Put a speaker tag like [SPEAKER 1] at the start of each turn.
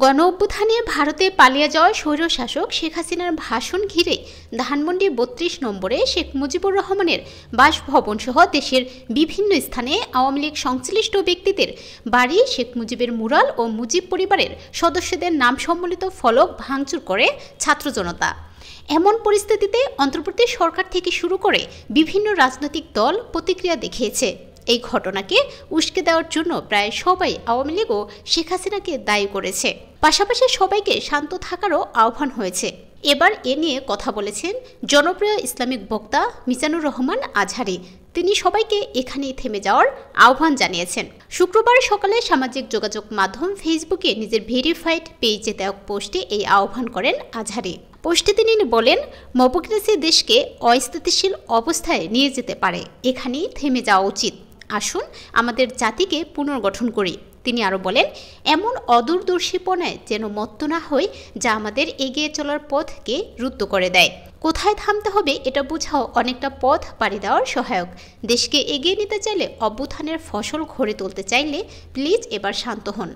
[SPEAKER 1] গণ অভ্যুত্থানে ভারতে পালিয়ে যাওয়া স্বৈরশাসক শেখ হাসিনার ভাষণ ঘিরে ধানমন্ডি ৩২ নম্বরে শেখ মুজিবুর রহমানের বাসভবন সহ দেশের বিভিন্ন স্থানে আওয়ামী লীগ সংশ্লিষ্ট ব্যক্তিদের বাড়ি, শেখ মুজিবের মুরাল ও মুজিব পরিবারের সদস্যদের নাম সম্বলিত ফলক ভাঙচুর করে ছাত্র জনতা। এমন পরিস্থিতিতে অন্তর্বর্তী সরকার থেকে শুরু করে বিভিন্ন রাজনৈতিক দল প্রতিক্রিয়া দেখিয়েছে। এই ঘটনাকে উস্কে দেওয়ার জন্য প্রায় সবাই আওয়ামী লীগ ও শেখ হাসিনাকে দায়ী করেছে। পাশাপাশি সবাইকে শান্ত থাকারও আহ্বান হয়েছে। এবার এ নিয়ে কথা বলেছেন জনপ্রিয় ইসলামিক বক্তা মিজানুর রহমান আজহারী। তিনি সবাইকে এখানেই থেমে যাওয়ার আহ্বান জানিয়েছেন। শুক্রবার সকালে সামাজিক যোগাযোগ মাধ্যম ফেসবুকে নিজের ভেরিফাইড পেজে দেওয়া পোস্টে এই আহ্বান করেন আজহারী। পোস্টে তিনি বলেন, মবক্রেসি দেশকে অস্থিতিশীল অবস্থায় নিয়ে যেতে পারে, এখানেই থেমে যাওয়া উচিত। আসুন আমাদের জাতিকে পুনর্গঠন করি। তিনি আরও বলেন, এমন অদূরদর্শীপনায় যেন মত্ত না হই যা আমাদের এগিয়ে চলার পথকে রুদ্ধ করে দেয়। কোথায় থামতে হবে এটা বোঝাও অনেকটা পথ পাড়ি দেওয়ার সহায়ক। দেশকে এগিয়ে নিতে চাইলে, অভ্যুত্থানের ফসল ঘরে তুলতে চাইলে প্লিজ এবার শান্ত হন।